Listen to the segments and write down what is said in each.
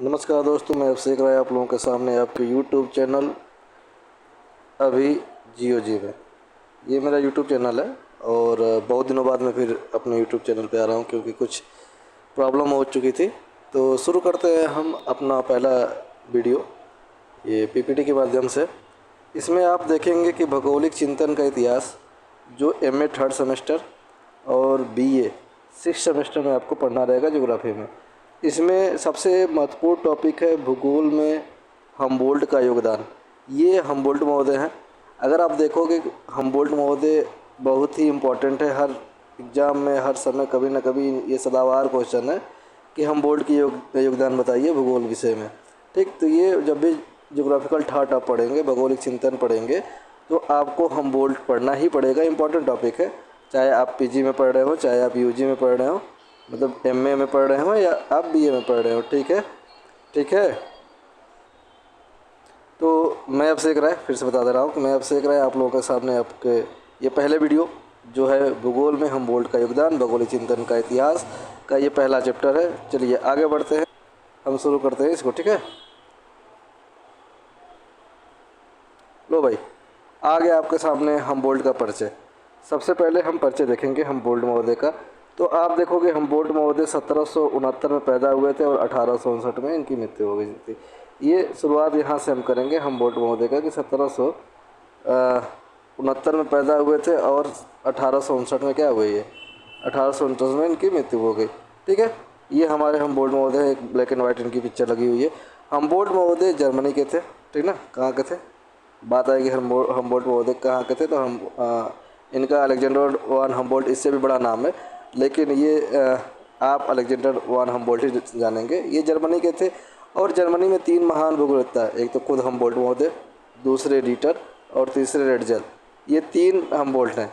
नमस्कार दोस्तों, मैं अभिषेक राय आप लोगों के सामने आपके यूट्यूब चैनल अभी जियो जी में। ये मेरा यूट्यूब चैनल है और बहुत दिनों बाद मैं फिर अपने यूट्यूब चैनल पे आ रहा हूँ क्योंकि कुछ प्रॉब्लम हो चुकी थी। तो शुरू करते हैं हम अपना पहला वीडियो ये पीपीटी के माध्यम से। इसमें आप देखेंगे कि भौगोलिक चिंतन का इतिहास जो एमए थर्ड सेमेस्टर और बीए सिक्स सेमेस्टर में आपको पढ़ना रहेगा ज्योग्राफी में। इसमें सबसे महत्वपूर्ण टॉपिक है भूगोल में हमबोल्ट का योगदान। ये हमबोल्ट महोदय हैं। अगर आप देखोगे हमबोल्ट महोदय बहुत ही इम्पोर्टेंट है, हर एग्ज़ाम में हर समय कभी ना कभी ये सदाबहार क्वेश्चन है कि हमबोल्ट की योगदान बताइए भूगोल विषय में। ठीक, तो ये जब भी ज्योग्राफिकल थाट आप पढ़ेंगे, भौगोलिक चिंतन पढ़ेंगे, तो आपको हमबोल्ट पढ़ना ही पड़ेगा। इम्पॉर्टेंट टॉपिक है, चाहे आप पीजी में पढ़ रहे हो, चाहे आप यूजी में पढ़ रहे हो, मतलब एमए में पढ़ रहे हो या आप बीए में पढ़ रहे हो। ठीक है, ठीक है। तो मैं अभिषेक राय फिर से बता दे रहा हूँ कि मैं अभिषेक राय आप लोगों के सामने आपके ये पहले वीडियो जो है भूगोल में हमबोल्ट का योगदान, भौगोलिक चिंतन का इतिहास का ये पहला चैप्टर है। चलिए आगे बढ़ते हैं, हम शुरू करते हैं इसको। ठीक है, लो भाई, आ गया आपके सामने हमबोल्ट का परिचय। सबसे पहले हम परिचय देखेंगे हमबोल्ट महोदय का। तो आप देखोगे हमबोल्ट महोदय 1769 में पैदा हुए थे और 1859 में इनकी मृत्यु हो गई थी। ये शुरुआत यहाँ से हम करेंगे हमबोल्ट महोदय का कि 1769 में पैदा हुए थे और 1859 में क्या हुए, ये 1859 में इनकी मृत्यु हो गई। ठीक है, ये हमारे हमबोल्ट महोदय, एक ब्लैक एंड वाइट इनकी पिक्चर लगी हुई है। हमबोल्ट महोदय जर्मनी के थे, ठीक ना। कहाँ के थे, बात आएगी हमबोल्ट महोदय कहाँ के थे, तो हम इनका अलेक्जेंडर वान हमबोल्ट इससे भी बड़ा नाम है, लेकिन ये आप अलेक्जेंडर वान हमबोल्ट ही जानेंगे। ये जर्मनी के थे और जर्मनी में तीन महान भूगोलवेत्ता है, एक तो खुद हमबोल्ट महोदय, दूसरे रीटर और तीसरे रेडजल। ये तीन हमबोल्ट हैं,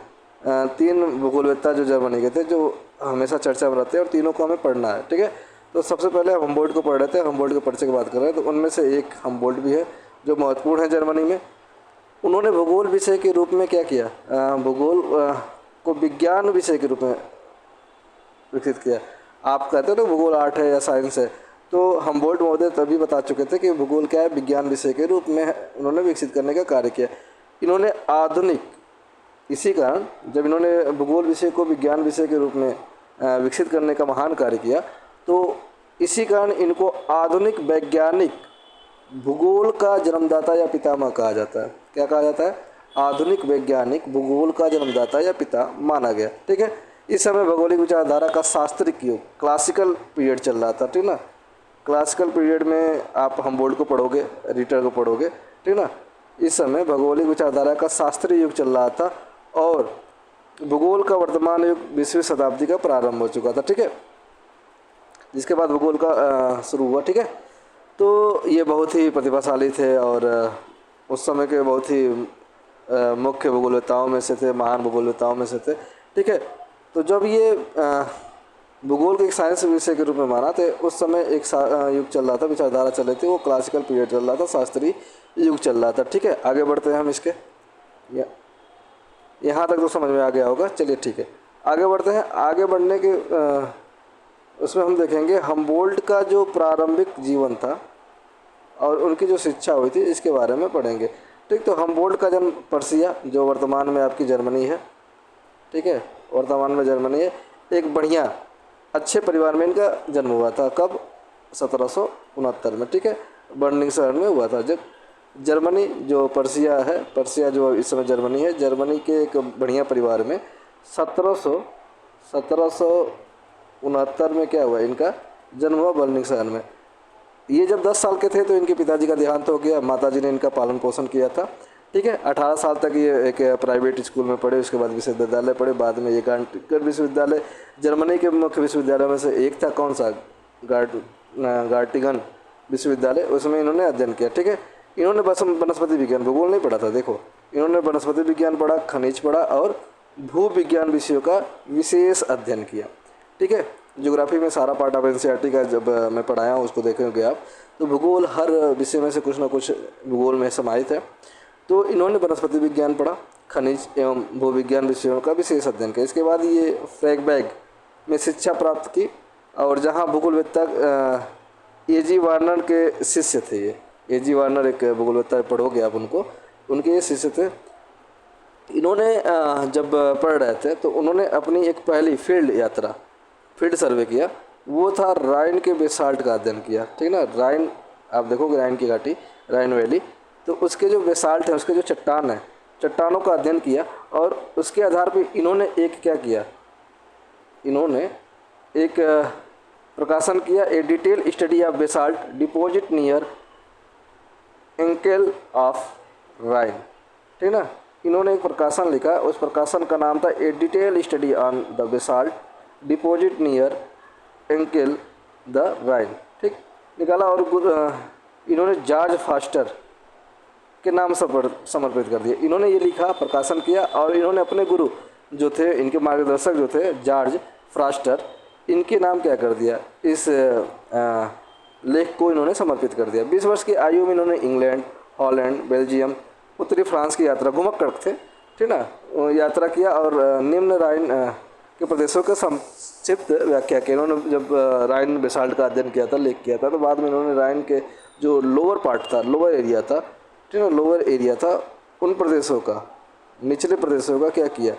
तीन भूगोलवेत्ता जो जर्मनी के थे, जो हमेशा चर्चा में रहते हैं और तीनों को हमें पढ़ना है। ठीक है, तो सबसे पहले हम हमबोल्ट को पढ़ रहे थे, हमबोल्ट के परिचय की बात कर रहे हैं। तो उनमें से एक हमबोल्ट भी है जो महत्वपूर्ण है जर्मनी में। उन्होंने भूगोल विषय के रूप में क्या किया, भूगोल को विज्ञान विषय के रूप में विकसित किया। आप कहते हो तो भूगोल आर्ट है या साइंस है, तो हमबोल्ट महोदय तभी बता चुके थे कि भूगोल क्या है, विज्ञान विषय के रूप में उन्होंने विकसित करने का कार्य किया। इन्होंने आधुनिक, इसी कारण जब इन्होंने भूगोल विषय को विज्ञान विषय के रूप में विकसित करने का महान कार्य किया, तो इसी कारण इनको आधुनिक वैज्ञानिक भूगोल का जन्मदाता या पितामह कहा जाता है। क्या कहा जाता है, आधुनिक वैज्ञानिक भूगोल का जन्मदाता या पिता माना गया। ठीक है, इस समय भौगोलिक विचारधारा का शास्त्रिक युग, क्लासिकल पीरियड चल रहा था। ठीक ना, क्लासिकल पीरियड में आप हमबोल्ट को पढ़ोगे, रीटर को पढ़ोगे। ठीक ना, इस समय भौगोलिक विचारधारा का शास्त्रीय युग चल रहा था और भूगोल का वर्तमान युग 20वीं शताब्दी का प्रारंभ हो चुका था। ठीक है, जिसके बाद भूगोल का शुरू हुआ। ठीक है, तो ये बहुत ही प्रतिभाशाली थे और उस समय के बहुत ही मुख्य भूगोलवेत्ताओं में से थे, महान भूगोलवेत्ताओं में से थे। ठीक है, तो जब ये भूगोल को एक साइंस विषय के रूप में माना, तो उस समय एक युग चल रहा था, विचारधारा चल रही थी, वो क्लासिकल पीरियड चल रहा था, शास्त्रीय युग चल रहा था। ठीक है, आगे बढ़ते हैं हम इसके, यहाँ तक तो समझ में आ गया होगा। चलिए ठीक है, आगे बढ़ते हैं। आगे बढ़ने के उसमें हम देखेंगे हमबोल्ट का जो प्रारंभिक जीवन था और उनकी जो शिक्षा हुई थी, इसके बारे में पढ़ेंगे। ठीक, तो हमबोल्ट का जन्म पर्सिया, जो वर्तमान में आपकी जर्मनी है। ठीक है, वर्तमान में जर्मनी है। एक बढ़िया अच्छे परिवार में इनका जन्म हुआ था। कब, 1769 में। ठीक है, बर्निंग शहर में हुआ था। जब जर्मनी जो पर्सिया है, पर्सिया जो इस समय जर्मनी है, जर्मनी के एक बढ़िया परिवार में 1769 में क्या हुआ, इनका जन्म हुआ बर्निंग शहर में। ये जब 10 साल के थे तो इनके पिताजी का देहांत हो गया, माताजी ने इनका पालन पोषण किया था। ठीक है, 18 साल तक ये एक प्राइवेट स्कूल में पढ़े, उसके बाद विश्वविद्यालय पढ़े। बाद में ये गार्टिगन विश्वविद्यालय जर्मनी के मुख्य विश्वविद्यालयों में से एक था। कौन सा, गार्टिगन विश्वविद्यालय, उसमें इन्होंने अध्ययन किया। ठीक है, इन्होंने बस वनस्पति विज्ञान, भूगोल नहीं पढ़ा था। देखो, इन्होंने वनस्पति विज्ञान पढ़ा, खनिज पढ़ा और भू विज्ञान विषयों का विशेष अध्ययन किया। ठीक है, ज्योग्राफी में सारा पार्ट ऑफ एनसीईआरटी का जब मैं पढ़ाया हूँ उसको देखेंगे आप, तो भूगोल हर विषय में से कुछ ना कुछ भूगोल में समाहित है। तो इन्होंने वनस्पति विज्ञान पढ़ा, खनिज एवं भूविज्ञान विषयों का विशेष अध्ययन किया। इसके बाद ये फ्रैगबैग में शिक्षा प्राप्त की और जहाँ भूगोलवेत्ता एजी जी वार्नर के शिष्य थे ये। ए जी वार्नर एक भूगोलवेत्ता, पढ़ोगे आप उनको, उनके ये शिष्य थे। इन्होंने जब पढ़ रहे थे तो उन्होंने अपनी एक पहली फील्ड यात्रा, फील्ड सर्वे किया, वो था राइन के बेसाल्ट का अध्ययन किया। ठीक है ना, राइन आप देखोगे, राइन की घाटी, राइन वैली, तो उसके जो बेसाल्ट है, उसके जो चट्टान है, चट्टानों का अध्ययन किया। और उसके आधार पर इन्होंने एक क्या किया, इन्होंने एक प्रकाशन किया, a detail study of basalt deposit near Unkel of Rhine. ठीक ना, इन्होंने एक प्रकाशन लिखा, उस प्रकाशन का नाम था a detail study on the basalt deposit near Unkel the Rhine. ठीक, निकाला। और इन्होंने जॉर्ज फास्टर के नाम समर्पित कर दिया। इन्होंने ये लिखा, प्रकाशन किया, और इन्होंने अपने गुरु जो थे, इनके मार्गदर्शक जो थे जॉर्ज फास्टर, इनके नाम क्या कर दिया, इस लेख को इन्होंने समर्पित कर दिया। 20 वर्ष की आयु में इन्होंने इंग्लैंड, हॉलैंड, बेल्जियम, उत्तरी फ्रांस की यात्रा, घुमक्कड़ थे, ठीक ना, यात्रा किया। और निम्न राइन के प्रदेशों का संक्षिप्त व्याख्या की। इन्होंने जब राइन बेसाल्ट का अध्ययन किया था, लेख किया था, तो बाद में इन्होंने राइन के जो लोअर पार्ट था, लोअर एरिया था, ठीक ना, लोअर एरिया था, उन प्रदेशों का, निचले प्रदेशों का क्या किया,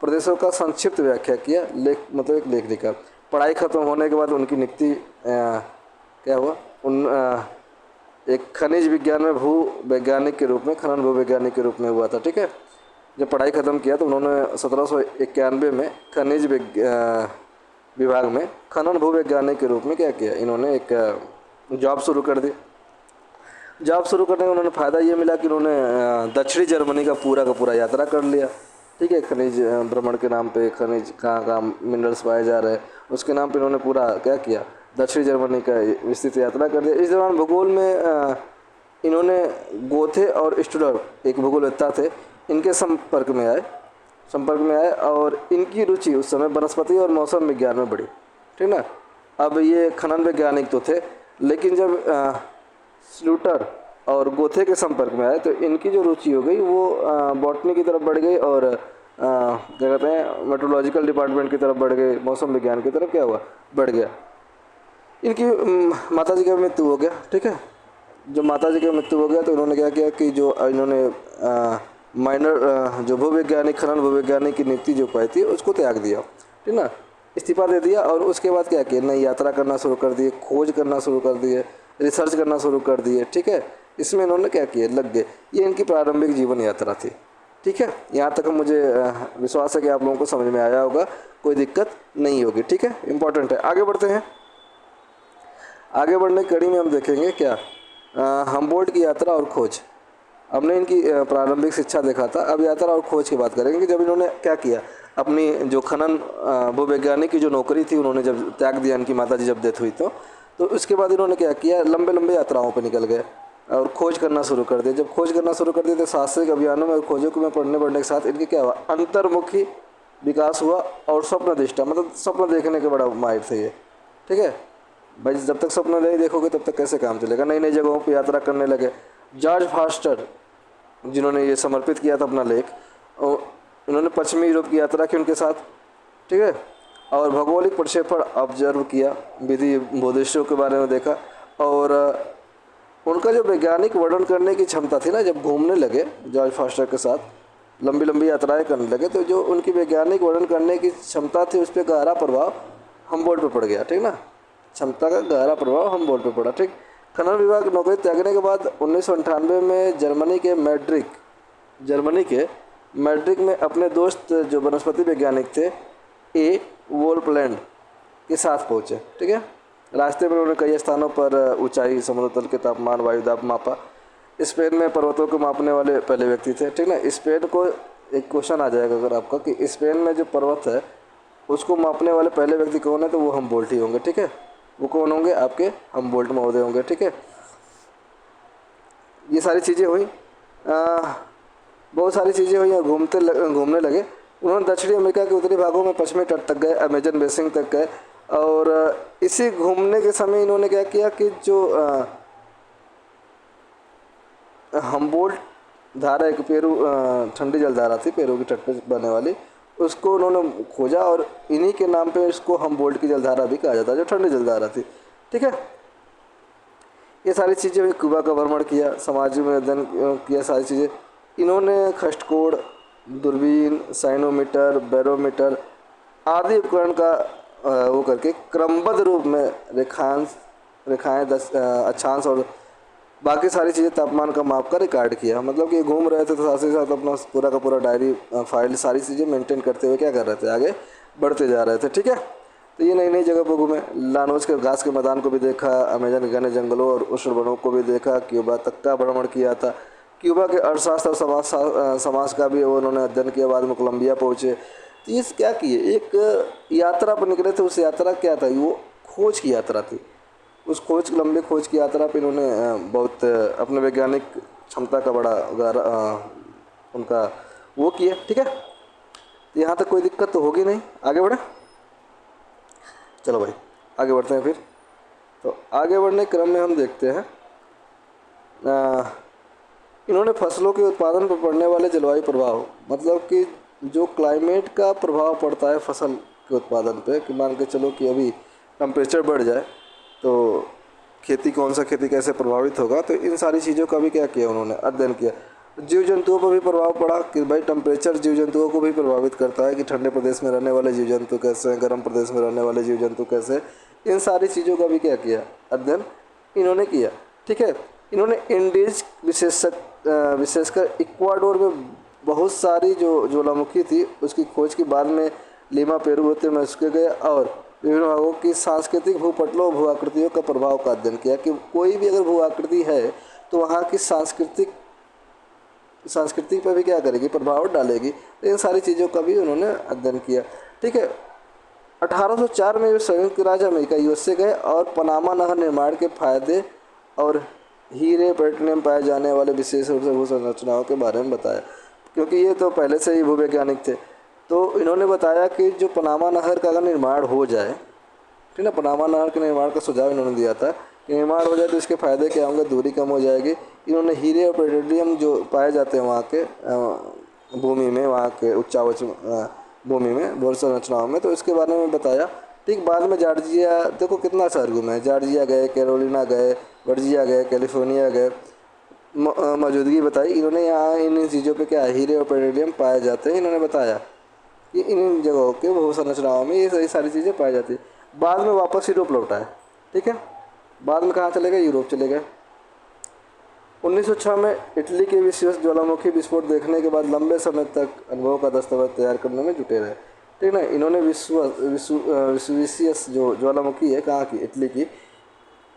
प्रदेशों का संक्षिप्त व्याख्या किया, लेख मतलब एक लेख लिखा। पढ़ाई खत्म होने के बाद उनकी नियुक्ति क्या हुआ, एक खनिज विज्ञान में भू वैज्ञानिक के रूप में, खनन भू वैज्ञानिक के रूप में हुआ था। ठीक है, जब पढ़ाई ख़त्म किया तो उन्होंने 1791 में खनिज विभाग में खनन भू वैज्ञानिक के रूप में क्या किया, इन्होंने एक जॉब शुरू कर दी। जॉब शुरू करने में उन्होंने फ़ायदा ये मिला कि उन्होंने दक्षिणी जर्मनी का पूरा यात्रा कर लिया। ठीक है, खनिज भ्रमण के नाम पे, खनिज कहाँ कहाँ मिनरल्स पाए जा रहे हैं, उसके नाम पे इन्होंने पूरा क्या किया, दक्षिणी जर्मनी का विस्तृत यात्रा कर दिया। इस दौरान भूगोल में इन्होंने गोथे और स्टुडर, एक भूगोलवेत्ता थे, इनके संपर्क में आए और इनकी रुचि उस समय वनस्पति और मौसम विज्ञान में बढ़ी। ठीक ना, अब ये खनन वैज्ञानिक तो थे, लेकिन जब स्लूटर और गोथे के संपर्क में आए तो इनकी जो रुचि हो गई वो बॉटनी की तरफ बढ़ गई, और क्या कहते हैं, मेट्रोलॉजिकल डिपार्टमेंट की तरफ बढ़ गए, मौसम विज्ञान की तरफ क्या हुआ, बढ़ गया। इनकी माता जी का मृत्यु हो गया। ठीक है, जब माता जी का मृत्यु हो गया तो इन्होंने क्या किया कि जो इन्होंने माइनर जो भूवैज्ञानिक, खनन भूवैज्ञानिक की नियुक्ति जो पाई थी, उसको त्याग दिया। ठीक ना, इस्तीफा दे दिया। और उसके बाद क्या किया, नई यात्रा करना शुरू कर दिए, खोज करना शुरू कर दिए, रिसर्च करना शुरू कर दिए। ठीक है, इसमें इन्होंने क्या किया, लग गए। ये इनकी प्रारंभिक जीवन यात्रा थी। ठीक है, यहाँ तक मुझे विश्वास है कि आप लोगों को समझ में आया होगा, कोई दिक्कत नहीं होगी। ठीक है, इम्पॉर्टेंट है। आगे बढ़ते हैं। आगे बढ़ने की कड़ी में हम देखेंगे क्या, हम्बोल्ट की यात्रा और खोज। हमने इनकी प्रारंभिक शिक्षा देखा था, अब यात्रा और खोज की बात करेंगे कि जब इन्होंने क्या किया, अपनी जो खनन भूवैज्ञानिक की जो नौकरी थी, उन्होंने जब त्याग दिया, इनकी माता जी जब डेथ हुई तो उसके बाद इन्होंने क्या किया, लंबे लंबे यात्राओं पर निकल गए और खोज करना शुरू कर दिया। जब खोज करना शुरू कर दिया तो शास्त्रीय अभियानों में, खोजों को में पढ़ने के साथ इनके क्या हुआ, अंतर्मुखी विकास हुआ और स्वप्न दृष्टा, मतलब स्वप्न देखने के बड़ा माहिर थे ये। ठीक है भाई, जब तक स्वप्न नहीं देखोगे तब तक कैसे काम चलेगा। नई नई जगहों पर यात्रा करने लगे। जॉर्ज फास्टर, जिन्होंने ये समर्पित किया था अपना लेख, और इन्होंने पश्चिमी यूरोप की यात्रा की उनके साथ। ठीक है, और भौगोलिक प्रक्षेपण ऑब्जर्व किया, विधि भूदृश्यों के बारे में देखा। और उनका जो वैज्ञानिक वर्णन करने की क्षमता थी ना, जब घूमने लगे जॉर्ज फास्टर के साथ, लंबी लंबी यात्राएं करने लगे, तो जो उनकी वैज्ञानिक वर्णन करने की क्षमता थी, उस पर गहरा प्रभाव हम्बोल्ट पर पड़ गया। ठीक ना, क्षमता का गहरा प्रभाव हम्बोल्ट पर पड़ा। ठीक, खनन विभाग नौकरी त्यागने के बाद 1998 में जर्मनी के मैड्रिक में अपने दोस्त जो वनस्पति वैज्ञानिक थे, ए वोल्पलैंड के साथ पहुँचे। ठीक है, रास्ते में उन्होंने कई स्थानों पर ऊंचाई, समुद्र तल के तापमान, वायुदाब मापा। स्पेन में पर्वतों को मापने वाले पहले व्यक्ति थे। ठीक ना, स्पेन को एक क्वेश्चन आ जाएगा अगर आपका कि स्पेन में जो पर्वत है उसको मापने वाले पहले व्यक्ति कौन है, तो वो हम्बोल्ट ही होंगे। ठीक है, वो कौन होंगे, आपके हम्बोल्ट महोदय होंगे। ठीक है, ये सारी चीज़ें हुई, बहुत सारी चीज़ें हुई। घूमने लगे। उन्होंने दक्षिणी अमेरिका के उत्तरी भागों में पश्चिमी तट तक गए, अमेजन बेसिन तक गए। और इसी घूमने के समय इन्होंने क्या किया कि जो हम्बोल्ट धारा, एक पेरू ठंडी जलधारा थी, पेरू की तट पर बहने वाली, उसको उन्होंने खोजा और इन्हीं के नाम पे इसको हम्बोल्ट की जलधारा भी कहा जाता है, जो ठंडी जलधारा थी। ठीक है, ये सारी चीज़ें हुई। क्यूबा का भ्रमण किया, समाज में अध्ययन किया, सारी चीज़ें। इन्होंने खष्टकोण, दूरबीन, साइनोमीटर, बैरोमीटर आदि उपकरण का वो करके क्रमबद्ध रूप में रेखाएं अक्षांश और बाकी सारी चीज़ें तापमान का माप का रिकॉर्ड किया। मतलब कि घूम रहे थे तो साथ ही साथ अपना पूरा का पूरा डायरी फाइल सारी चीज़ें मेंटेन करते हुए क्या कर रहे थे, आगे बढ़ते जा रहे थे। ठीक है, तो ये नई नई जगह पर घूमे। लानोज के घास के मैदान को भी देखा, अमेजन के घने जंगलों और उष्ण वनों को भी देखा। क्यूबा तक का भ्रमण किया था। क्यूबा के अर्थशास्त्र और समाज का भी उन्होंने अध्ययन किया। बाद में कोलंबिया पहुँचे। तो ये क्या किए, एक यात्रा पर निकले थे। उस यात्रा क्या था, वो खोज की यात्रा थी। उस लंबे खोज की यात्रा पर इन्होंने बहुत अपने वैज्ञानिक क्षमता का बड़ा उनका वो किया। ठीक है, तो यहाँ तक कोई दिक्कत तो होगी नहीं, आगे बढ़े। चलो भाई आगे बढ़ते हैं फिर। तो आगे बढ़ने क्रम में हम देखते हैं इन्होंने फसलों के उत्पादन पर पड़ने वाले जलवायु प्रभाव, मतलब कि जो क्लाइमेट का प्रभाव पड़ता है फसल के उत्पादन पे, कि मान के चलो कि अभी टेम्परेचर बढ़ जाए तो खेती, कौन सा खेती कैसे प्रभावित होगा, तो इन सारी चीज़ों का भी क्या किया उन्होंने, अध्ययन किया। जीव जंतुओं पर भी प्रभाव पड़ा कि भाई टेम्परेचर जीव जंतुओं को भी प्रभावित करता है, कि ठंडे प्रदेश में रहने वाले जीव जंतु कैसे हैं, गर्म प्रदेश में रहने वाले जीव जंतु कैसे, इन सारी चीज़ों का भी क्या किया, अध्ययन इन्होंने किया। ठीक है, इन्होंने इंडीज विशेषकर इक्वाडोर में बहुत सारी जो ज्वालामुखी थी उसकी खोज की। बाद में लीमा पेरू होते मैक्सिको गए और विभिन्न भागों की सांस्कृतिक भूपटलों भू आकृतियों का प्रभाव का अध्ययन किया, कि कोई भी अगर भू आकृति है तो वहाँ की संस्कृति पर भी क्या करेगी, प्रभाव डालेगी। तो इन सारी चीज़ों का भी उन्होंने अध्ययन किया। ठीक है, 1804 में संयुक्त राज्य अमेरिका यूएसए गए और पनामा नहर निर्माण के फायदे और हीरे प्लेटिनम पाए जाने वाले विशेष रूप से भू संरचनाओं के बारे में बताया, क्योंकि ये तो पहले से ही भूवैज्ञानिक थे। तो इन्होंने बताया कि जो पनामा नहर का अगर निर्माण हो जाए, ठीक है, पनामा नहर के निर्माण का सुझाव इन्होंने दिया था कि निर्माण हो जाए तो इसके फायदे क्या होंगे, दूरी कम हो जाएगी। इन्होंने हीरे और पेट्रोलियम जो पाए जाते हैं वहाँ के भूमि में, वहाँ के उच्चावच भूमि में, भू संरचनाओं में, तो इसके बारे में बताया। ठीक, बाद में जॉर्जिया, देखो कितना शहर घूमे, जॉर्जिया गए, कैरोलिना गए, वर्जिया गए, कैलिफोर्निया गए, मौजूदगी बताई इन्होंने। यहाँ इन चीज़ों पे क्या हीरे और पेट्रोलियम पाए जाते हैं, इन्होंने बताया कि इन जगहों के भू संरचनाओं में ये सारी चीज़ें पाई जाती है। बाद में वापस यूरोप लौटा है। ठीक है, बाद में कहाँ चले गए, यूरोप चले गए। 1906 में इटली के विश्व ज्वालामुखी विस्फोट देखने के बाद लंबे समय तक अनुभव का दस्तावेज तैयार करने में जुटे रहे। ठीक है ना, इन्होंने विश्वविशियस जो ज्वालामुखी है कहाँ की, इटली की,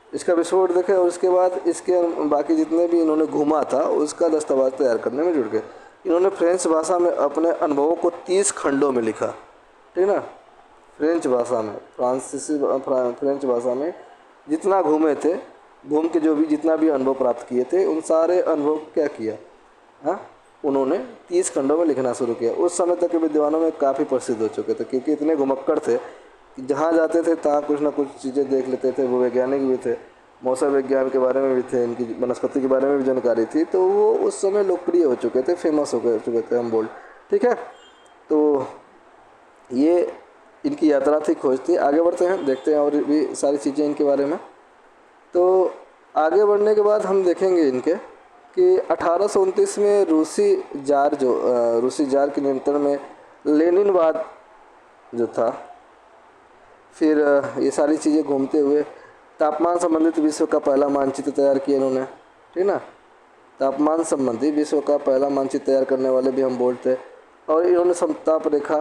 इसका विस्फोट देखे और उसके बाद इसके बाकी जितने भी इन्होंने घूमा था उसका दस्तावेज तैयार करने में जुट गए। इन्होंने फ्रेंच भाषा में अपने अनुभवों को 30 खंडों में लिखा। ठीक ना, फ्रेंच भाषा में, फ्रेंच भाषा में जितना घूमे थे, घूम के जो भी जितना भी अनुभव प्राप्त किए थे, उन सारे अनुभव क्या किया, हाँ, उन्होंने 30 खंडों में लिखना शुरू किया। उस समय तक के विद्वानों में काफ़ी प्रसिद्ध हो चुके थे, क्योंकि इतने घुमक्कड़ थे कि जहाँ जाते थे तहाँ कुछ ना कुछ चीज़ें देख लेते थे। वो वैज्ञानिक भी थे, मौसम विज्ञान के बारे में भी थे, इनकी वनस्पति के बारे में भी जानकारी थी, तो वो उस समय लोकप्रिय हो चुके थे, फेमस हो चुके थे, हम बोल। ठीक है, तो ये इनकी यात्रा थी, खोज थी। आगे बढ़ते हैं, देखते हैं और भी सारी चीज़ें इनके बारे में। तो आगे बढ़ने के बाद हम देखेंगे इनके कि 1829 में रूसी जार के नियंत्रण में लेनिनवाद जो था, फिर ये सारी चीज़ें घूमते हुए तापमान संबंधित विश्व का पहला मानचित्र तैयार किया इन्होंने। ठीक ना, तापमान संबंधी विश्व का पहला मानचित्र तैयार करने वाले भी हम बोलते। और इन्होंने समताप रेखा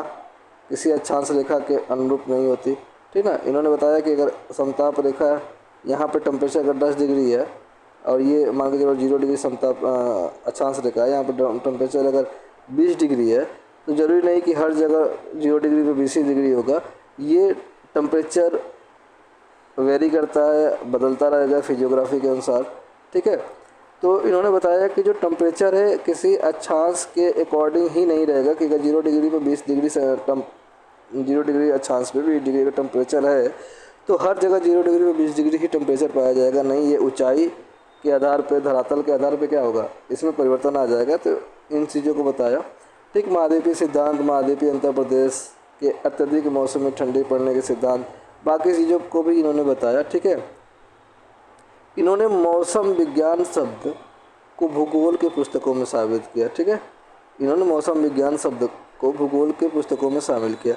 किसी अक्षांश रेखा के अनुरूप नहीं होती। ठीक ना, इन्होंने बताया कि अगर समताप रेखा यहाँ पे टेम्परेचर अगर 10 डिग्री है और ये मान के चलो 0 डिग्री समताप अक्षांश रेखा है, यहाँ पर टेम्परेचर अगर 20 डिग्री है, तो ज़रूरी नहीं कि हर जगह 0 डिग्री पे 20 डिग्री होगा। ये टेम्परेचर वेरी करता है, बदलता रहेगा फिजियोग्राफी के अनुसार। ठीक है, तो इन्होंने बताया कि जो टेम्परेचर है किसी अक्षांश के अकॉर्डिंग ही नहीं रहेगा, कि अगर 0 डिग्री पे 20 डिग्री से 0 डिग्री अक्षांश पे 20 डिग्री का टेम्परेचर है तो हर जगह 0 डिग्री पे 20 डिग्री ही टेम्परेचर पाया जाएगा। नहीं, ये ऊंचाई के आधार पे, धरातल के आधार पे क्या होगा, इसमें परिवर्तन आ जाएगा। तो इन चीज़ों को बताया। ठीक, महाद्वीपीय सिद्धांत, महाद्वीपीय अंतर प्रदेश के अत्यधिक मौसम में ठंडी पड़ने के सिद्धांत, बाकी चीज़ों को भी इन्होंने बताया। ठीक है, इन्होंने मौसम विज्ञान शब्द को भूगोल के पुस्तकों में साबित किया। ठीक है, इन्होंने मौसम विज्ञान शब्द को भूगोल के पुस्तकों में शामिल किया।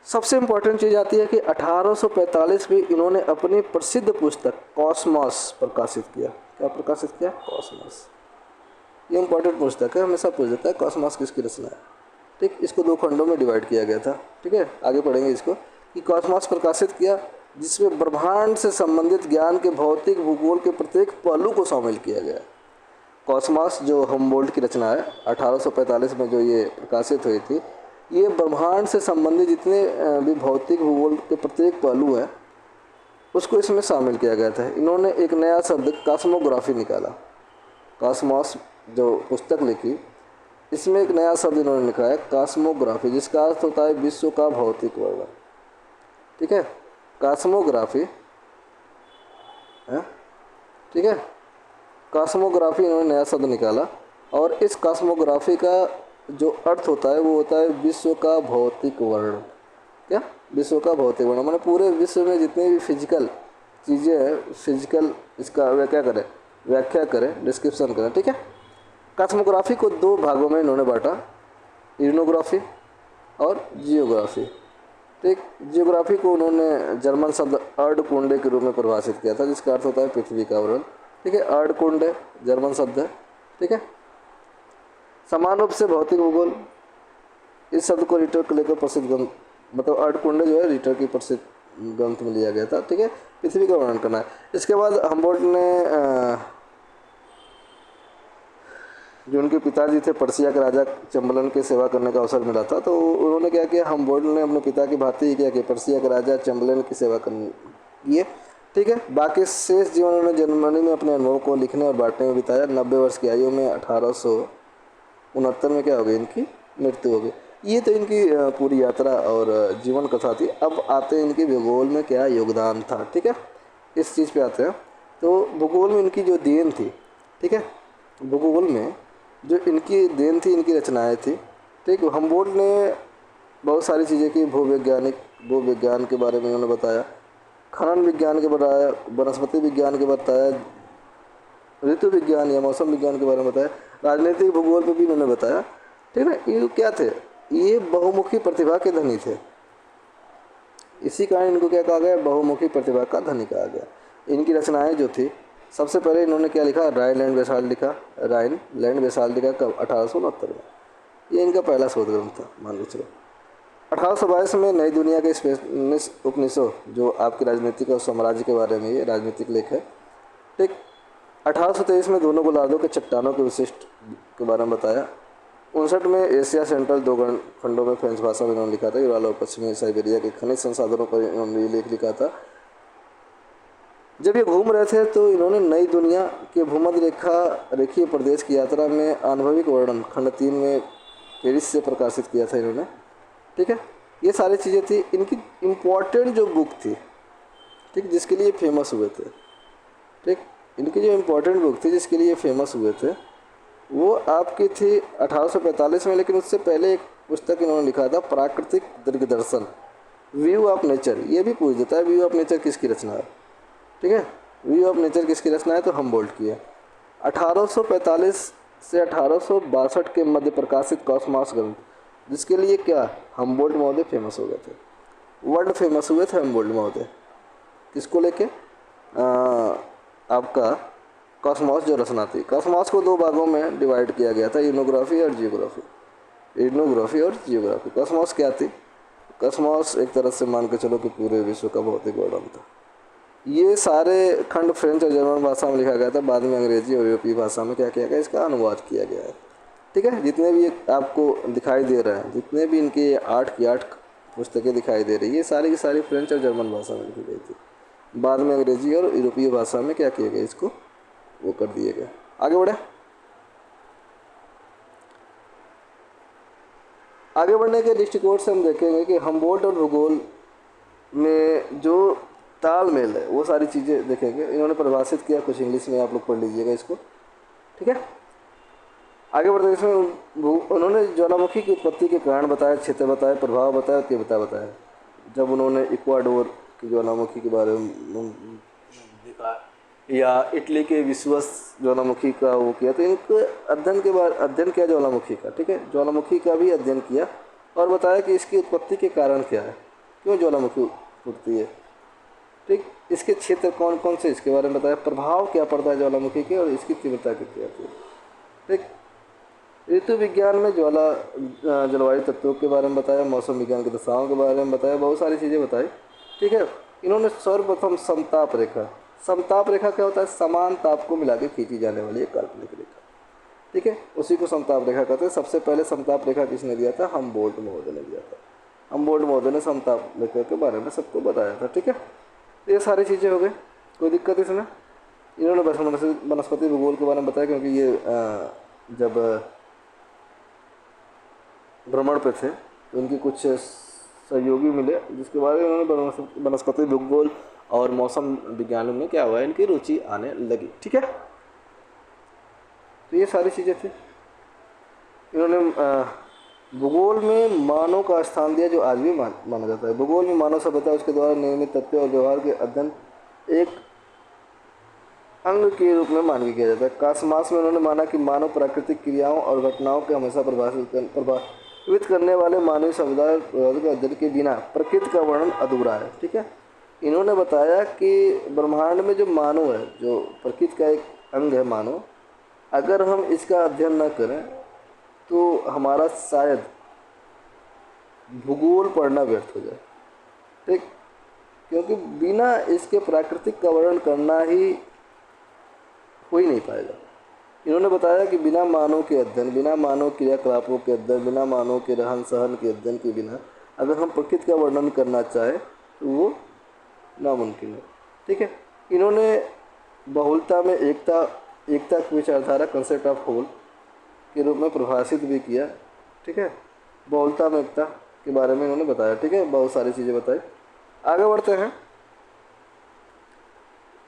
सबसे इम्पोर्टेंट चीज़ आती है कि 1845 में इन्होंने अपनी प्रसिद्ध पुस्तक कॉस्मॉस प्रकाशित किया। क्या प्रकाशित किया? कॉस्मॉस। ये इम्पोर्टेंट पुस्तक है, हमेशा पूछ देता है कॉस्मॉस किसकी रचना है। ठीक, इसको 2 खंडों में डिवाइड किया गया था। ठीक है, आगे पढ़ेंगे इसको कि कॉस्मॉस प्रकाशित किया जिसमें ब्रह्मांड से संबंधित ज्ञान के भौतिक भूगोल के प्रत्येक पहलू को शामिल किया गया। कॉस्मॉस जो हमबोल्ट की रचना है 1845 में जो ये प्रकाशित हुई थी, ये ब्रह्मांड से संबंधित जितने भी भौतिक भूगोल के प्रत्येक पहलू हैं उसको इसमें शामिल किया गया था। इन्होंने एक नया शब्द कॉस्मोग्राफी निकाला। कॉस्मॉस जो पुस्तक लिखी इसमें एक नया शब्द इन्होंने लिखा है कॉस्मोग्राफी, जिसका अर्थ होता है विश्व का भौतिक वर्णन। ठीक है, कॉस्मोग्राफी है। ठीक है, कॉस्मोग्राफी इन्होंने नया शब्द निकाला और इस कॉस्मोग्राफी का जो अर्थ होता है वो होता है विश्व का भौतिक वर्णन। क्या? विश्व का भौतिक वर्णन माने पूरे विश्व में जितने भी फिजिकल चीज़ें हैं, फिजिकल इसका व्याख्या करें, डिस्क्रिप्शन करें। ठीक है, कॉस्मोग्राफी को 2 भागों में इन्होंने बांटा, इग्नोग्राफी और जियोग्राफी। ठीक, जियोग्राफी को उन्होंने जर्मन शब्द अर्डकुंडे के रूप में परिभाषित किया था, जिसका अर्थ होता है पृथ्वी का वर्णन। ठीक है, अर्डकुंडे जर्मन शब्द है। ठीक है, समान रूप से भौतिक भूगोल, इस शब्द को रिटर को लेकर प्रसिद्ध ग्रंथ, मतलब अर्डकुंडे जो है रिटर की प्रसिद्ध ग्रंथ में लिया गया था। ठीक है, पृथ्वी का वर्णन करना है। इसके बाद हमबोल्ट ने जो उनके पिताजी थे पर्सिया के राजा चैम्बरलेन की सेवा करने का अवसर मिला था, तो उन्होंने क्या किया, हमबोल्ट ने अपने पिता की भांति ही क्या किया, पर्सिया के राजा चैम्बरलेन की सेवा करनी है। ठीक है, बाकी शेष जीवन उन्होंने जर्मनी में अपने अनुभव को लिखने और बांटने में बिताया। 90 वर्ष की आयु में 1869 में क्या हो गई, इनकी मृत्यु हो गई। ये तो इनकी पूरी यात्रा और जीवन कथा थी। अब आते हैं इनके भूगोल में क्या योगदान था। ठीक है, इस चीज़ पे आते हैं। तो भूगोल में इनकी जो देन थी, ठीक है, भूगोल में जो इनकी देन थी, इनकी रचनाएं थी। ठीक, हमबोल्ट ने बहुत सारी चीज़ें की, भूविज्ञान के बारे में उन्होंने बताया, खनन विज्ञान के बताया, वनस्पति विज्ञान के बताया, ऋतु विज्ञान या मौसम विज्ञान के बारे में बताया, राजनीतिक भूगोल पे भी इन्होंने बताया। ठीक है, ये क्या थे, ये बहुमुखी प्रतिभा के धनी थे। इसी कारण इनको क्या कहा गया, बहुमुखी प्रतिभा का धनी कहा गया। इनकी रचनाएं जो थी, सबसे पहले इन्होंने क्या लिखा, राइन लैंड बेसाल्ट लिखा। राइन लैंड बेसाल्ट लिखा कब? 1869 में। ये इनका पहला शोध ग्रंथ था, मान के चलो। 1822 में नई दुनिया के स्पेनिश उपनिषद जो आपके राजनीतिक और साम्राज्य के बारे में ये राजनीतिक लेख है। ठीक, 1823 में दोनों गोलार्धों के चट्टानों के विशिष्ट के बारे में बताया। 59 में एशिया सेंट्रल 2 खंडों में फ्रेंच भाषा में इन्होंने लिखा था। यूराल और पश्चिमी साइबेरिया के खनिज संसाधनों पर इन्होंने लेख लिखा था। जब ये घूम रहे थे तो इन्होंने नई दुनिया के भूमध्य रेखीय प्रदेश की यात्रा में आणविक वर्णन खंड 3 में पेरिस से प्रकाशित किया था इन्होंने। ठीक है, ये सारी चीज़ें थी। इनकी इम्पोर्टेंट जो बुक थी, ठीक, जिसके लिए फेमस हुए थे, ठीक, इनकी जो इम्पोर्टेंट बुक थी जिसके लिए फेमस हुए थे वो आपकी थी 1845 में। लेकिन उससे पहले एक पुस्तक इन्होंने लिखा था, प्राकृतिक दीर्घदर्शन, व्यू ऑफ नेचर। ये भी पूछ देता है व्यू ऑफ नेचर किसकी रचना है। ठीक है, व्यू ऑफ नेचर किसकी रचना है, तो हमबोल्ट की है। 1845 से 1862 के मध्य प्रकाशित कॉस्मॉस ग्रंथ, जिसके लिए क्या हमबोल्ट महोदय फेमस हो गए थे, वर्ल्ड फेमस हुए थे हमबोल्ट महोदय। किसको लेके, आपका कॉस्मॉस जो रचना थी। कॉस्मॉस को 2 भागों में डिवाइड किया गया था, इग्नोग्राफी और जियोग्राफी। इग्नोग्राफी और जियोग्राफी। कॉस्मॉस क्या थी, कॉस्मॉस एक तरह से मान के चलो कि पूरे विश्व का भौतिक वर्णन था। ये सारे खंड फ्रेंच और जर्मन भाषा में लिखा गया था। बाद में अंग्रेजी और यूरोपीय भाषा में क्या किया गया, इसका अनुवाद किया गया है। ठीक है, जितने भी आपको दिखाई दे रहे हैं, जितने भी इनके 8 की 8 पुस्तकें दिखाई दे रही है, ये सारी की सारी फ्रेंच और जर्मन भाषा में लिखी गई थी। बाद में अंग्रेजी और यूरोपीय भाषा में क्या किया गया, इसको वो कर दिए गए। आगे बढ़े। आगे बढ़ने के दृष्टिकोण से हम देखेंगे कि हमबोल्ट और भूगोल में जो तालमेल है वो सारी चीज़ें देखेंगे। इन्होंने परिभाषित किया, कुछ इंग्लिश में आप लोग पढ़ लीजिएगा इसको। ठीक है, आगे बढ़ते इसमें उन्होंने ज्वालामुखी की उत्पत्ति के कारण बताया, क्षेत्र बताया, प्रभाव बताया, तीव्रता बताया। जब उन्होंने इक्वाडोर की ज्वालामुखी के बारे में लिखा, या इटली के विश्वस ज्वालामुखी का वो किया। तो इनको अध्ययन किया ज्वालामुखी का, ठीक है, ज्वालामुखी का भी अध्ययन किया और बताया कि इसकी उत्पत्ति के कारण क्या है, क्यों ज्वालामुखी उठती है, ठीक, इसके क्षेत्र कौन कौन से, इसके बारे में बताया, प्रभाव क्या पड़ता है ज्वालामुखी के और इसकी तीव्रता कितनी आती है, ठीक। ऋतु विज्ञान में जलवायु तत्वों के बारे में बताया, मौसम विज्ञान की दशाओं के बारे में बताया, बहुत सारी चीज़ें बताई, ठीक है। इन्होंने सर्वप्रथम समताप रेखा, समताप रेखा क्या होता है, समान ताप को मिला के खींची जाने वाली एक काल्पनिक रेखा, ठीक है, उसी को समताप रेखा कहते हैं। सबसे पहले समताप रेखा किसने दिया था, हमबोल्ट महोदय ने दिया था। हमबोल्ट महोदय ने समताप रेखा के बारे में सबको बताया था, ठीक है। तो ये सारी चीज़ें हो गई, कोई दिक्कत इसमें। इन्होंने बस वनस्पति भूगोल के बारे में बताया, क्योंकि ये जब भ्रमण पे थे तो उनके कुछ सहयोगी मिले, जिसके बारे में उन्होंने वनस्पति भूगोल और मौसम विज्ञान में क्या हुआ, इनकी रुचि आने लगी, ठीक है। तो ये सारी चीज़ें थी। इन्होंने भूगोल में मानव का स्थान दिया, जो आज भी माना जाता है। भूगोल में मानव सभ्यता, उसके द्वारा निर्मित तथ्य और व्यवहार के अध्ययन एक अंग के रूप में मान किया जाता है। कासमास में उन्होंने माना कि मानव प्राकृतिक क्रियाओं और घटनाओं के हमेशा प्रभावित करने वाले मानवीय समुदाय के अध्ययन के बिना प्रकृति का वर्णन अधूरा है, ठीक है। इन्होंने बताया कि ब्रह्मांड में जो मानव है, जो प्रकृति का एक अंग है मानव, अगर हम इसका अध्ययन न करें तो हमारा शायद भूगोल पढ़ना व्यर्थ हो जाए, ठीक, क्योंकि बिना इसके प्राकृतिक का वर्णन करना ही हो ही नहीं पाएगा। इन्होंने बताया कि बिना मानव के अध्ययन, बिना मानव क्रियाकलापों के अध्ययन, बिना मानव के रहन सहन के अध्ययन के बिना अगर हम प्रकृति का वर्णन करना चाहें तो वो नामुमकिन है, ठीक है। इन्होंने बहुलता में एकता की विचारधारा, कंसेप्ट ऑफ होल के रूप में परिभाषित भी किया, ठीक है। बहुलता में एकता के बारे में इन्होंने बताया, ठीक है, बहुत सारी चीज़ें बताई। आगे बढ़ते हैं।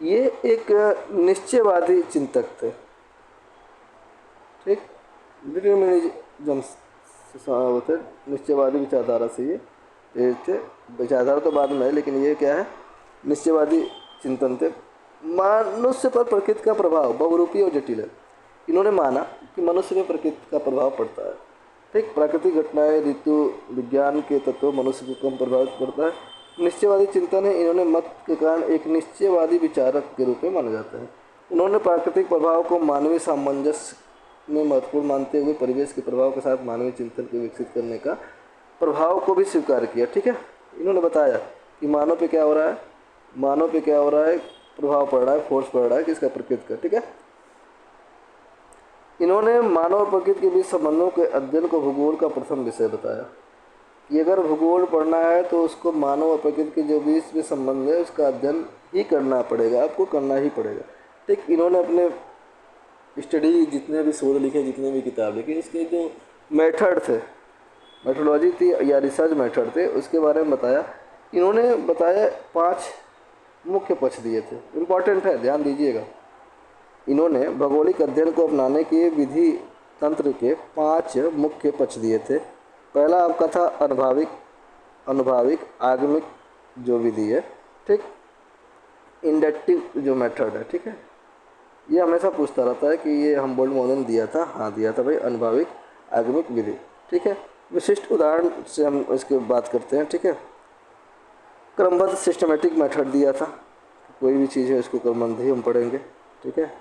ये एक निश्चयवादी चिंतक थे, ठीक, डिटर्मिनिज्म होते, निश्चयवादी विचारधारा से ये थे। विचारधारा तो बाद में है, लेकिन ये क्या है, निश्चयवादी चिंतन थे। मनुष्य पर प्रकृति का प्रभाव बहुरूपी और जटिल है। इन्होंने माना कि मनुष्य में प्रकृति का प्रभाव पड़ता है, ठीक, प्राकृतिक घटनाएं, ऋतु विज्ञान के तत्व मनुष्य को कम प्रभावित करता है। निश्चयवादी चिंतन है, इन्होंने मत के कारण एक निश्चयवादी विचारक के रूप में माना जाता है। उन्होंने प्राकृतिक प्रभाव को मानवीय सामंजस्य में महत्वपूर्ण मानते हुए परिवेश के प्रभाव के साथ मानवीय चिंतन को विकसित करने का प्रभाव को भी स्वीकार किया, ठीक है। इन्होंने बताया कि मानव पे क्या हो रहा है, प्रभाव पड़ रहा है, फोर्स पड़ रहा है किसका, प्रकृति का, ठीक है। इन्होंने मानव और प्रकृति के बीच संबंधों के अध्ययन को भूगोल का प्रथम विषय बताया कि अगर भूगोल पढ़ना है तो उसको मानव और प्रकृति के जो बीच में संबंध है उसका अध्ययन ही करना पड़ेगा, आपको करना ही पड़ेगा, ठीक। इन्होंने अपने स्टडी, जितने भी शोध लिखे, जितने भी किताब लिखी, इसके जो मेथड थे, मेथोडोलॉजी थी या रिसर्च मेथड थे, उसके बारे में बताया। इन्होंने बताया 5 मुख्य पक्ष दिए थे, इम्पॉर्टेंट है, ध्यान दीजिएगा। इन्होंने भौगोलिक अध्ययन को अपनाने के विधि तंत्र के 5 मुख्य पक्ष दिए थे। पहला आपका था अनुभाविक आगमिक जो विधि है, ठीक, इंडक्टिव जो मेथड है, ठीक है। ये हमेशा पूछता रहता है कि ये हमबोल्ट महोदय ने दिया था, हाँ दिया था भाई, अनुभाविक आगमिक विधि, ठीक है। विशिष्ट उदाहरण से हम इसकी बात करते हैं, ठीक है। क्रमबद्ध सिस्टमेटिक मेथड दिया था, कोई भी चीज़ है उसको क्रमबद्ध ही हम पढ़ेंगे, ठीक है,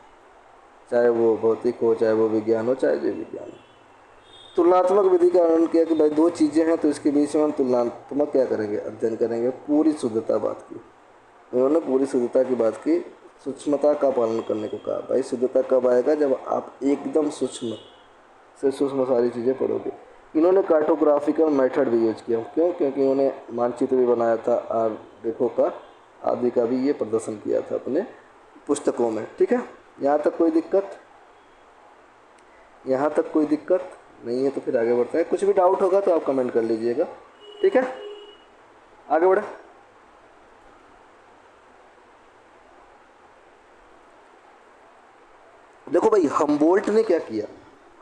चाहे वो भौतिक हो, चाहे वो विज्ञान हो, चाहे जीव विज्ञान हो। तुलनात्मक विधि का वर्णन किया कि भाई 2 चीज़ें हैं तो इसके बीच में हम तुलनात्मक क्या करेंगे, अध्ययन करेंगे। पूरी शुद्धता बात की, उन्होंने पूरी शुद्धता की बात की, सूक्ष्मता का पालन करने को कहा। भाई शुद्धता कब आएगा, जब आप एकदम सूक्ष्म से सूक्ष्म सारी चीज़ें पढ़ोगे। इन्होंने कार्टोग्राफिकल मेथड भी यूज किया, क्यों, क्योंकि उन्होंने मानचित्र भी बनाया था और रेखों का आदि का भी ये प्रदर्शन किया था अपने पुस्तकों में, ठीक है। यहाँ तक कोई दिक्कत, यहाँ तक कोई दिक्कत नहीं है तो फिर आगे बढ़ते हैं। कुछ भी डाउट होगा तो आप कमेंट कर लीजिएगा, ठीक है, आगे बढ़े। देखो भाई, हमबोल्ट ने क्या किया,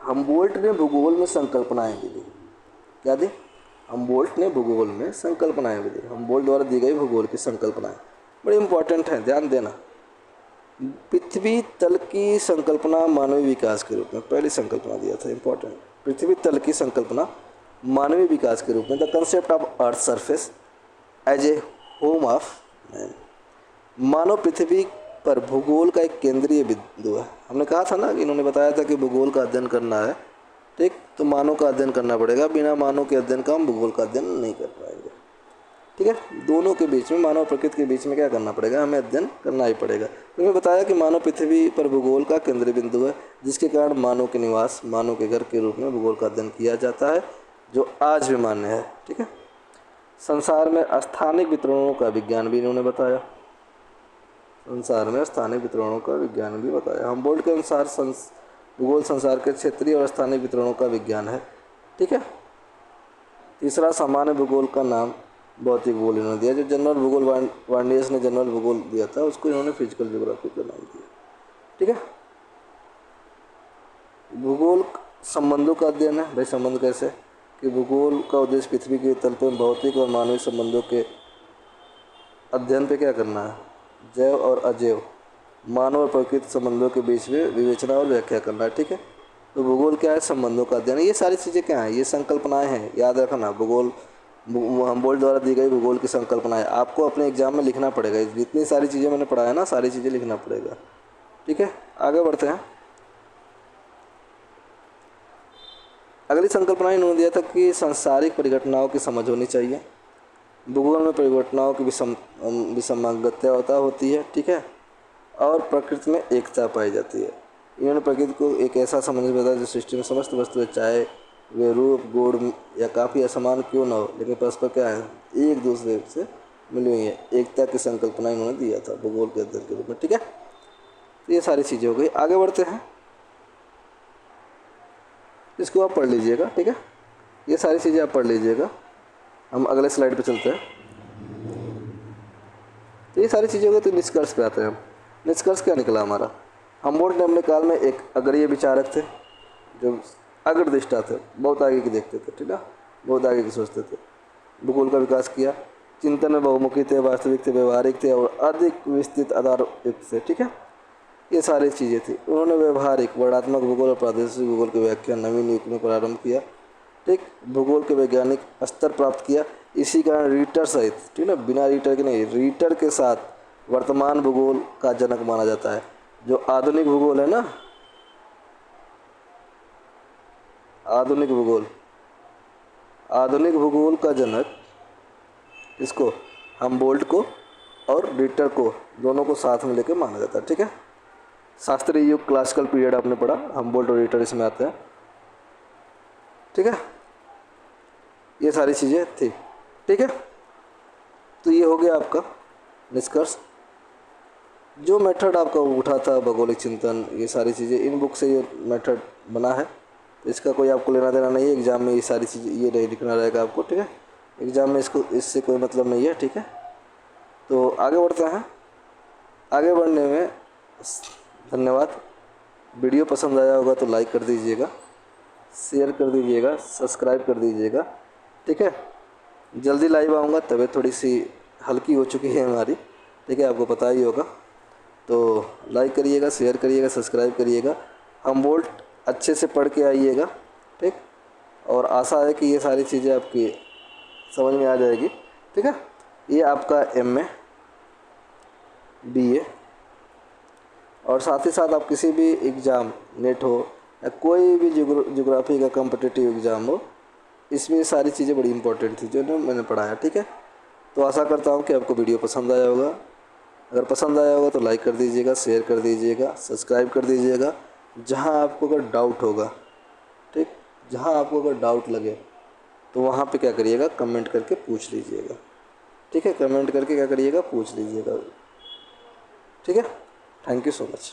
हमबोल्ट ने भूगोल में संकल्पनाएं दी। क्या दी, हमबोल्ट ने भूगोल में संकल्पनाएं दी। हमबोल्ट द्वारा दी गई भूगोल की संकल्पनाएं बड़ी इंपॉर्टेंट हैं, ध्यान देना। पृथ्वी तल की संकल्पना मानवीय विकास के रूप में, पहली संकल्पना दिया था, इंपॉर्टेंट। पृथ्वी तल की संकल्पना मानवीय विकास के रूप में, the concept of earth surface as a home of man. मानव पृथ्वी पर भूगोल का एक केंद्रीय बिंदु है। हमने कहा था ना कि इन्होंने बताया था कि भूगोल का अध्ययन करना है, ठीक, तो मानव का अध्ययन करना पड़ेगा, बिना मानव के अध्ययन का हम भूगोल का अध्ययन नहीं कर पाएंगे, ठीक है। दोनों के बीच में, मानव प्रकृति के बीच में क्या करना पड़ेगा, हमें अध्ययन करना ही पड़ेगा। तो मैं बताया कि मानव पृथ्वी पर भूगोल का केंद्रीय बिंदु है, जिसके कारण मानव के निवास, मानव के घर के रूप में भूगोल का अध्ययन किया जाता है, जो आज भी मान्य है, ठीक है। संसार में स्थानिक वितरणों का विज्ञान भी इन्होंने बताया, संसार में स्थानिक वितरणों का विज्ञान भी बताया। हमबोल्ट के अनुसार भूगोल संसार के क्षेत्रीय और स्थानिक वितरणों का विज्ञान है, ठीक है। तीसरा, सामान्य भूगोल का नाम भौतिक भूगोल इन्होंने दिया। जो जनरल भूगोल वार्नियस ने जनरल भूगोल दिया था, उसको इन्होंने फिजिकल ज्योग्राफी का नाम दिया, ठीक है। भूगोल संबंधों का अध्ययन है। भाई संबंध कैसे, कि भूगोल का उद्देश्य पृथ्वी के तल पर भौतिक और मानवीय संबंधों के अध्ययन पे क्या करना है, जैव और अजैव, मानव और प्रकृति संबंधों के बीच में विवेचना और व्याख्या करना है, ठीक है। तो भूगोल क्या है, संबंधों का अध्ययन। ये सारी चीज़ें क्या हैं, ये संकल्पनाएं हैं, याद रखना। भूगोल हमबोल्ट द्वारा दी गई भूगोल की संकल्पनाएं आपको अपने एग्जाम में लिखना पड़ेगा। जितनी सारी चीज़ें मैंने पढ़ाया ना, सारी चीज़ें लिखना पड़ेगा, ठीक है। आगे बढ़ते हैं। अगली संकल्पना इन्होंने दिया था कि सांसारिक परिघटनाओं की समझ होनी चाहिए। भूगोल में परिघटनाओं की विसंगतता होती है, ठीक है, और प्रकृति में एकता पाई जाती है। इन्होंने प्रकृति को एक ऐसा समझ बताया जो सृष्टि में समस्त वस्तुएं, चाहे वे रूप, गुण या काफ़ी असमान क्यों न हो, लेकिन परस्पर क्या है, एक दूसरे से मिली हुई है। एकता की संकल्पना इन्होंने दिया था भूगोल के अध्ययन के रूप में, ठीक है। तो ये सारी चीज़ें हो गई। आगे बढ़ते हैं, इसको आप पढ़ लीजिएगा, ठीक है। ये सारी चीज़ें आप पढ़ लीजिएगा। हम अगले स्लाइड पे चलते हैं। तो ये सारी चीज़ें हो गई, तो निष्कर्ष पे आते हैं हम। निष्कर्ष क्या निकला हमारा, हमबोल्ट ने अपने काल में एक अग्रणी विचारक थे, जो अग्रदृष्टा थे, बहुत आगे की देखते थे, ठीक है, बहुत आगे की सोचते थे। भूगोल का विकास किया, चिंतन में बहुमुखी थे, वास्तविक थे, व्यवहारिक थे और अधिक विस्तृत आधार युक्त थे, ठीक है। ये सारी चीज़ें थी। उन्होंने व्यवहारिक, वर्णात्मक भूगोल और प्रादेशिक भूगोल की व्याख्या नवीन युग में प्रारंभ किया, ठीक। भूगोल के वैज्ञानिक स्तर प्राप्त किया। इसी कारण रीटर सहित, ठीक है ना, बिना रीटर के नहीं, रीटर के साथ वर्तमान भूगोल का जनक माना जाता है। जो आधुनिक भूगोल है ना, आधुनिक भूगोल का जनक इसको, हमबोल्ट को और रीटर को, दोनों को साथ में लेकर माना जाता है, ठीक है। शास्त्रीय युग, क्लासिकल पीरियड आपने पढ़ा, हमबोल्ट और रीटर इसमें आते हैं, ठीक है। ये सारी चीज़ें थी, ठीक है। तो ये हो गया आपका निष्कर्ष। जो मेथड आपका उठा था भौगोलिक चिंतन, ये सारी चीज़ें इन बुक से ये मेथड बना है, तो इसका कोई आपको लेना देना नहीं है। एग्ज़ाम में ये सारी चीज़ें ये नहीं लिखना रहेगा आपको, ठीक है। एग्ज़ाम में इससे कोई मतलब नहीं है, ठीक है। तो आगे बढ़ते हैं। आगे बढ़ने में धन्यवाद। वीडियो पसंद आया होगा तो लाइक कर दीजिएगा, शेयर कर दीजिएगा, सब्सक्राइब कर दीजिएगा, ठीक है। जल्दी लाइव आऊँगा, तबीयत थोड़ी सी हल्की हो चुकी है हमारी, ठीक है, आपको पता ही होगा। तो लाइक करिएगा, शेयर करिएगा, सब्सक्राइब करिएगा। हमबोल्ट अच्छे से पढ़ के आइएगा, ठीक। और आशा है कि ये सारी चीज़ें आपकी समझ में आ जाएगी, ठीक है। ये आपका MA BA, और साथ ही साथ आप किसी भी एग्ज़ाम, नेट हो या कोई भी ज्योग्राफी का कॉम्पिटिटिव एग्ज़ाम हो, इसमें ये सारी चीज़ें बड़ी इंपॉर्टेंट थी जो मैंने पढ़ाया, ठीक है। तो आशा करता हूँ कि आपको वीडियो पसंद आया होगा। अगर पसंद आया होगा तो लाइक कर दीजिएगा, शेयर कर दीजिएगा, सब्सक्राइब कर दीजिएगा। जहाँ आपको अगर डाउट होगा, ठीक, जहाँ आपको अगर डाउट लगे तो वहाँ पे क्या करिएगा, कमेंट करके पूछ लीजिएगा, ठीक है। कमेंट करके क्या करिएगा, पूछ लीजिएगा, ठीक है। Thank you so much.